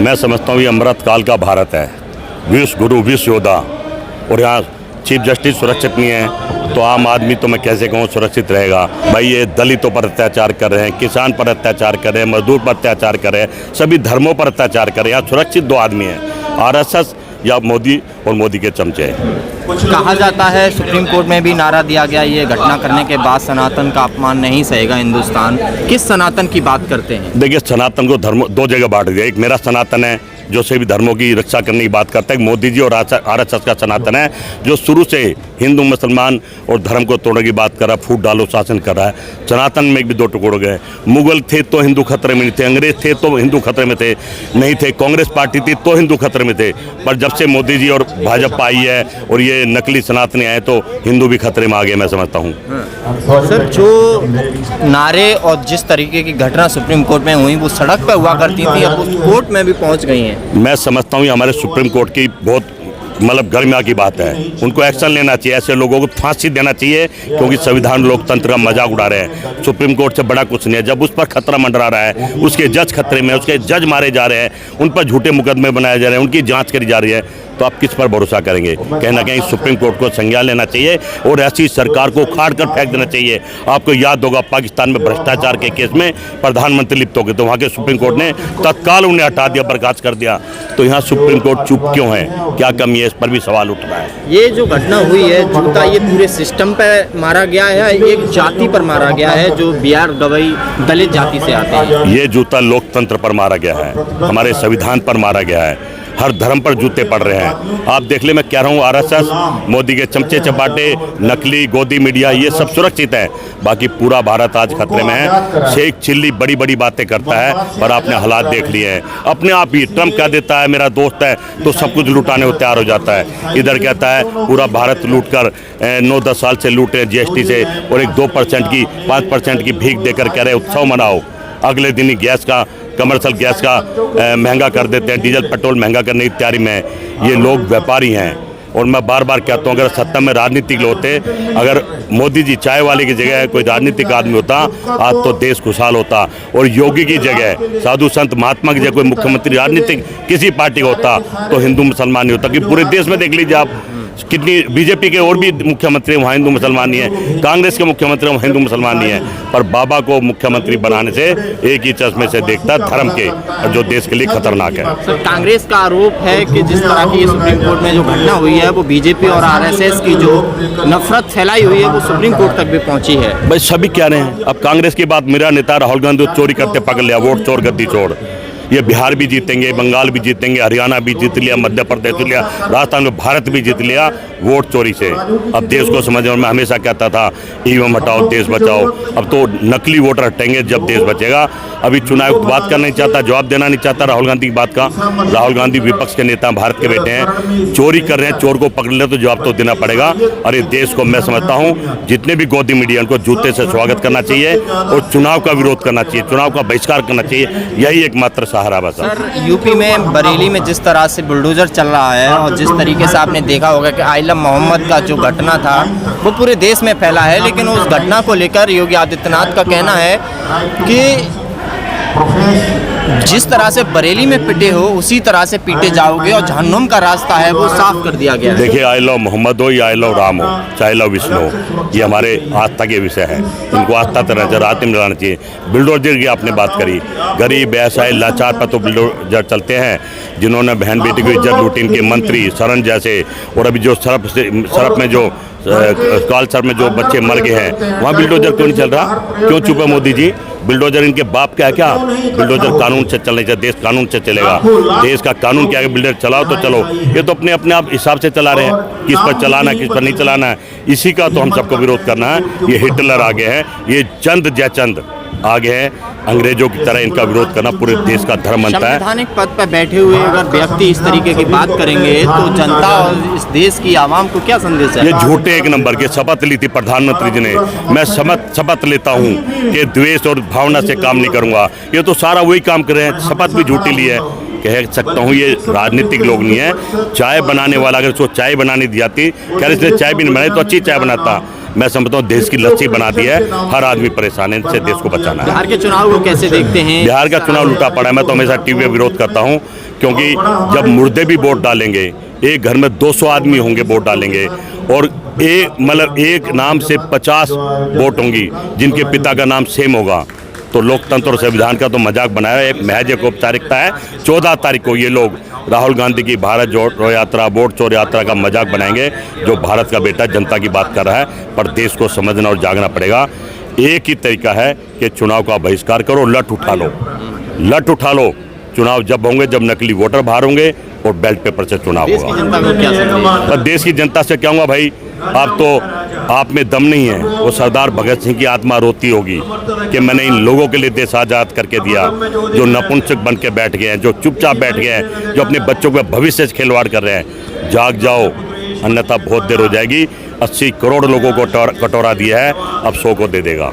मैं समझता हूँ ये अमृतकाल का भारत है, विश्व गुरु विश्व योद्धा, और यहाँ चीफ जस्टिस सुरक्षित नहीं है तो आम आदमी तो मैं कैसे कहूँ सुरक्षित रहेगा। भाई ये दलितों पर अत्याचार कर रहे हैं, किसान पर अत्याचार कर रहे हैं, मजदूर पर अत्याचार कर रहे हैं, सभी धर्मों पर अत्याचार कर रहे हैं। यहाँ सुरक्षित दो आदमी हैं, आरएसएस या मोदी और मोदी के चमचे। कहा जाता है सुप्रीम कोर्ट में भी नारा दिया गया, ये घटना करने के बाद सनातन का अपमान नहीं सहेगा हिंदुस्तान। किस सनातन की बात करते हैं? देखिए, सनातन को धर्म दो जगह बांट दिया। एक मेरा सनातन है जो सभी धर्मों की रक्षा करने की बात करता है, मोदी जी, और आरएसएस का सनातन है जो शुरू से हिंदू मुसलमान और धर्म को तोड़ने की बात कर रहा है, फूट डालो शासन कर रहा है। सनातन में भी दो टुकड़े गए। मुगल थे तो हिंदू खतरे में नहीं थे, अंग्रेज थे तो हिंदू खतरे में थे नहीं थे, कांग्रेस पार्टी थी तो हिंदू खतरे में थे। पर जब से मोदी जी और भाजपा आई है और ये नकली सनातनी आए तो हिंदू भी खतरे में आ गए, मैं समझता हूँ। सर, जो नारे और जिस तरीके की घटना सुप्रीम कोर्ट में हुई वो सड़क पर हुआ करती थी, अब उस कोर्ट में भी पहुँच गई हैं। मैं समझता हूँ ये हमारे सुप्रीम कोर्ट की बहुत गरिमा की बात है। उनको एक्शन लेना चाहिए, ऐसे लोगों को फांसी देना चाहिए, क्योंकि संविधान लोकतंत्र का मजाक उड़ा रहे हैं। सुप्रीम कोर्ट से बड़ा कुछ नहीं है। जब उस पर खतरा मंडरा रहा है, उसके जज खतरे में, उसके जज मारे जा रहे हैं, उन पर झूठे मुकदमे बनाए जा रहे हैं, उनकी जांच करी जा रही है, तो आप किस पर भरोसा करेंगे? कहीं ना कहीं सुप्रीम कोर्ट को संज्ञान लेना चाहिए और ऐसी सरकार को उखाड़ कर फेंक देना चाहिए। आपको याद होगा पाकिस्तान में भ्रष्टाचार के केस में प्रधानमंत्री लिप्त हो गए तो वहाँ के सुप्रीम कोर्ट ने तत्काल उन्हें हटा दिया, बर्खास्त कर दिया। तो यहाँ सुप्रीम कोर्ट चुप क्यों है? क्या कमी है? इस पर भी सवाल उठ रहा है। ये जो घटना हुई है, जूता ये पूरे सिस्टम पर मारा गया है, एक जाति पर मारा गया है जो बिहार गवई दलित जाति से आते हैं। ये जूता लोकतंत्र पर मारा गया है, हमारे संविधान पर मारा गया है, हर धर्म पर जूते पड़ रहे हैं। आप देख ले, मैं कह रहा हूँ आरएसएस, मोदी के चमचे चपाटे, नकली गोदी मीडिया, ये सब सुरक्षित है। बाकी पूरा भारत आज खतरे में है। शेख चिल्ली बड़ी बड़ी बातें करता है पर आपने हालात देख लिए हैं। अपने आप ही ट्रम्प कह देता है मेरा दोस्त है तो सब कुछ लुटाने को तैयार हो जाता है। इधर कहता है पूरा भारत लूट कर 9-10 साल से लूटे जीएसटी से, और एक 2% की 5% की भीख देकर कह रहे उत्सव मनाओ। अगले दिन ही गैस का, कमर्शियल गैस का महंगा कर देते हैं, डीजल पेट्रोल महंगा करने की तैयारी में। ये लोग व्यापारी हैं। और मैं बार बार कहता हूँ, अगर सत्ता में राजनीतिक लोग होते, अगर मोदी जी चाय वाले की जगह कोई राजनीतिक आदमी होता, आज तो देश खुशहाल होता। और योगी की जगह साधु संत महात्मा की जगह कोई मुख्यमंत्री राजनीतिक किसी पार्टी का होता तो हिंदू मुसलमान नहीं होता। कि पूरे देश में देख लीजिए आप, कितनी बीजेपी के और भी मुख्यमंत्री वहाँ हिंदू मुसलमान नहीं है, कांग्रेस के मुख्यमंत्री वहाँ हिंदू मुसलमान नहीं है, पर बाबा को मुख्यमंत्री बनाने से एक ही चश्मे से देखता धर्म के, जो देश के लिए खतरनाक है। सर, कांग्रेस का आरोप है कि जिस तरह की ये सुप्रीम कोर्ट में जो घटना हुई है वो बीजेपी और आरएसएस की जो नफरत फैलाई हुई है वो सुप्रीम कोर्ट तक भी पहुंची है। भाई सभी कह रहे हैं। अब कांग्रेस की बात, मेरा नेता राहुल गांधी चोरी करते पकड़ लिया, वोट चोर गद्दी चोर। ये बिहार भी जीतेंगे, बंगाल भी जीतेंगे, हरियाणा भी जीत लिया, मध्य प्रदेश भी लिया, राजस्थान में भारत भी जीत लिया वोट चोरी से। अब देश को समझ, और मैं हमेशा कहता था ईवीएम हटाओ देश बचाओ। अब तो नकली वोटर हटेंगे जब देश बचेगा। अभी चुनाव की बात करना नहीं चाहता, जवाब देना नहीं चाहता राहुल गांधी की बात का। राहुल गांधी विपक्ष के नेता, भारत के बेटे हैं, चोरी कर रहे हैं, चोर को पकड़ ले तो जवाब तो देना पड़ेगा। और इस देश को मैं समझता हूँ जितने भी गोदी मीडिया उनको जूते से स्वागत करना चाहिए और चुनाव का विरोध करना चाहिए, चुनाव का बहिष्कार करना चाहिए। यही एकमात्र सहारा बस। सर, यूपी में बरेली में जिस तरह से बुलडोजर चल रहा है और जिस तरीके से आपने देखा होगा कि आइलम मोहम्मद का जो घटना था वो पूरे देश में फैला है, लेकिन उस घटना को लेकर योगी आदित्यनाथ का कहना है कि जिस तरह से बरेली में पिटे हो उसी तरह से पीटे जाओगे और जहन्नुम का रास्ता है वो साफ कर दिया गया है। देखिए, आई लव मोहम्मद हो या आई लव राम हो, चाहे लव विष्णु हो, ये हमारे आस्था के विषय है। इनको आस्था तरह से रात में मिलाना चाहिए। बुलडोजर की आपने बात करी, गरीब ऐसा लाचार पर तो बुलडोजर चलते हैं, जिन्होंने बहन बेटी को इज्जत लूटी, इनके मंत्री शरण जैसे, और अभी जो सरफ में जो कालसर में जो बच्चे मर गए हैं, वहाँ बुलडोजर क्यों नहीं चल रहा? क्यों चुप है मोदी जी? बुलडोजर इनके बाप का है क्या? बुलडोजर कानून से चलने चाहिए, देश कानून से चलेगा। देश का कानून क्या है? बुलडोजर चलाओ तो चलो। ये तो अपने आप हिसाब से चला रहे हैं, किस पर चलाना है किस पर नहीं चलाना है। इसी का तो हम सबको विरोध करना है। ये हिटलर आगे है, ये चंद जयचंद आगे है, अंग्रेजों की तरह इनका विरोध करना पूरे देश का धर्म बनता है। संवैधानिक पद पर बैठे हुए अगर व्यक्ति इस तरीके की बात करेंगे तो जनता और इस देश की आवाम को क्या संदेश है? ये झूठे एक नंबर के शपथ ली थी प्रधानमंत्री जी ने। मैं शपथ लेता हूँ कि द्वेष और भावना से काम नहीं करूँगा। ये तो सारा वही काम कर रहे हैं, शपथ भी झूठी ली है। कह सकता हूँ ये राजनीतिक लोग नहीं है। चाय बनाने वाला अगर उसको चाय बनानी दी जाती, क्या इसने चाय भी नहीं बनाई तो अच्छी चाय बनाता। मैं समझता हूँ देश की लस्सी बना दी है, हर आदमी परेशान है, इनसे देश को बचाना है। बिहार के चुनाव को कैसे देखते हैं? बिहार का चुनाव लूटा पड़ा है। मैं तो हमेशा टीवी पे विरोध करता हूँ क्योंकि जब मुर्दे भी वोट डालेंगे, एक घर में 200 आदमी होंगे वोट डालेंगे, और एक नाम से 50 वोट होंगी जिनके पिता का नाम सेम होगा, तो लोकतंत्र और संविधान का तो मजाक बनाया है। महज एक औपचारिकता है। 14 तारीख को ये लोग राहुल गांधी की भारत जोड़ो यात्रा, वोट चोर यात्रा का मजाक बनाएंगे। जो भारत का बेटा जनता की बात कर रहा है, पर देश को समझना और जागना पड़ेगा। एक ही तरीका है कि चुनाव का बहिष्कार करो, लठ उठा लो, लठ उठा लो। चुनाव जब होंगे जब नकली वोटर बाहर होंगे और बैलेट पेपर से चुनाव देश की होगा। जनता को क्या संदेश? पर देश की जनता से कहूँगा, भाई आप में दम नहीं है। वो सरदार भगत सिंह की आत्मा रोती होगी कि मैंने इन लोगों के लिए देश आज़ाद करके दिया, जो नपुंसक बन के बैठ गए हैं, जो चुपचाप बैठ गए हैं, जो अपने बच्चों के भविष्य से खिलवाड़ कर रहे हैं। जाग जाओ, अन्यथा बहुत देर हो जाएगी। 80 करोड़ लोगों को कटोरा दिया है, अब 100 को दे देगा।